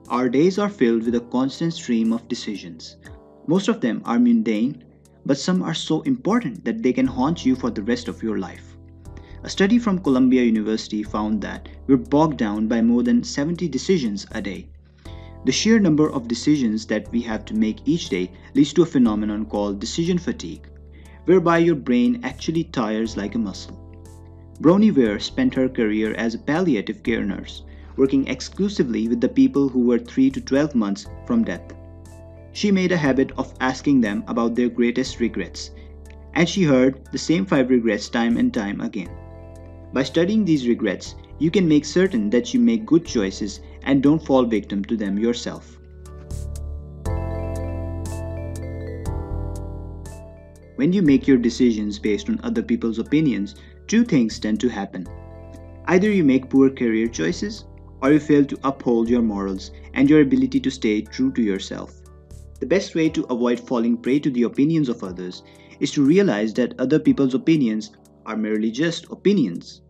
Our days are filled with a constant stream of decisions. Most of them are mundane, but some are so important that they can haunt you for the rest of your life. A study from Columbia University found that we're bogged down by more than 70 decisions a day. The sheer number of decisions that we have to make each day leads to a phenomenon called decision fatigue, whereby your brain actually tires like a muscle. Bronnie Ware spent her career as a palliative care nurse, working exclusively with the people who were 3 to 12 months from death. She made a habit of asking them about their greatest regrets, and she heard the same 5 regrets time and time again. By studying these regrets, you can make certain that you make good choices and don't fall victim to them yourself. When you make your decisions based on other people's opinions, two things tend to happen. Either you make poor career choices, or you fail to uphold your morals and your ability to stay true to yourself. The best way to avoid falling prey to the opinions of others is to realize that other people's opinions are merely just opinions.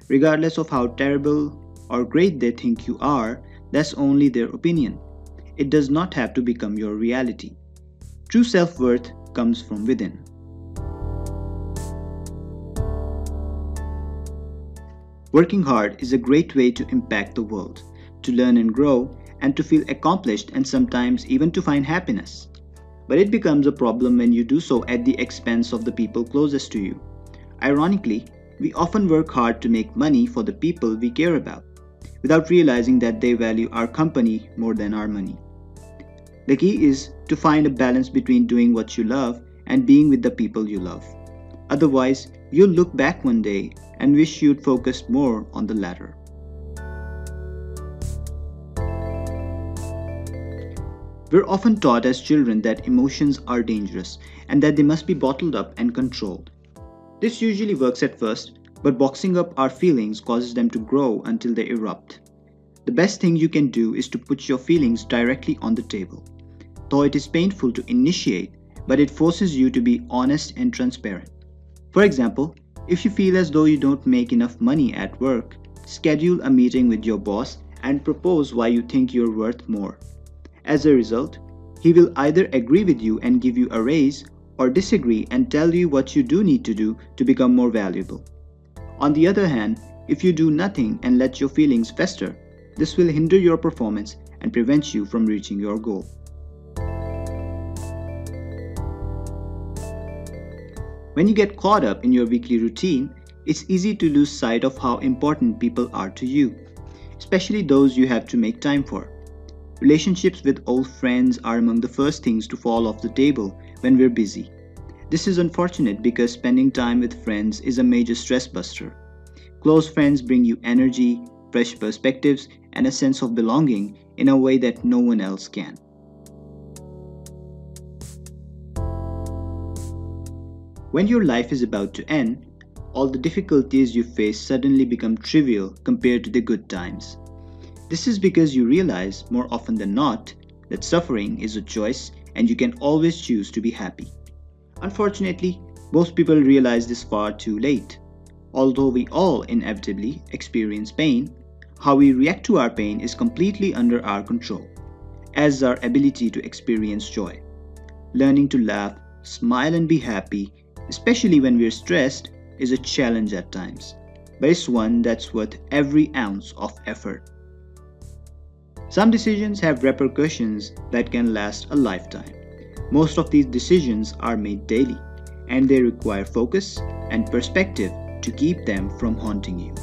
Regardless of how terrible or great they think you are, that's only their opinion. It does not have to become your reality. True self-worth comes from within. Working hard is a great way to impact the world, to learn and grow, and to feel accomplished and sometimes even to find happiness. But it becomes a problem when you do so at the expense of the people closest to you. Ironically, we often work hard to make money for the people we care about, without realizing that they value our company more than our money. The key is to find a balance between doing what you love and being with the people you love. Otherwise, you'll look back one day and wish you'd focused more on the latter. We're often taught as children that emotions are dangerous and that they must be bottled up and controlled. This usually works at first, but boxing up our feelings causes them to grow until they erupt. The best thing you can do is to put your feelings directly on the table. Though it is painful to initiate, but it forces you to be honest and transparent. For example, if you feel as though you don't make enough money at work, schedule a meeting with your boss and propose why you think you're worth more. As a result, he will either agree with you and give you a raise or disagree and tell you what you do need to do to become more valuable. On the other hand, if you do nothing and let your feelings fester, this will hinder your performance and prevent you from reaching your goal. When you get caught up in your weekly routine, it's easy to lose sight of how important people are to you, especially those you have to make time for. Relationships with old friends are among the first things to fall off the table when we're busy. This is unfortunate because spending time with friends is a major stress buster. Close friends bring you energy, fresh perspectives, and a sense of belonging in a way that no one else can. When your life is about to end, all the difficulties you face suddenly become trivial compared to the good times. This is because you realize, more often than not, that suffering is a choice and you can always choose to be happy. Unfortunately, most people realize this far too late. Although we all inevitably experience pain, how we react to our pain is completely under our control, as is our ability to experience joy. Learning to laugh, smile, and be happy, especially when we're stressed, is a challenge at times, but it's one that's worth every ounce of effort. Some decisions have repercussions that can last a lifetime. Most of these decisions are made daily, and they require focus and perspective to keep them from haunting you.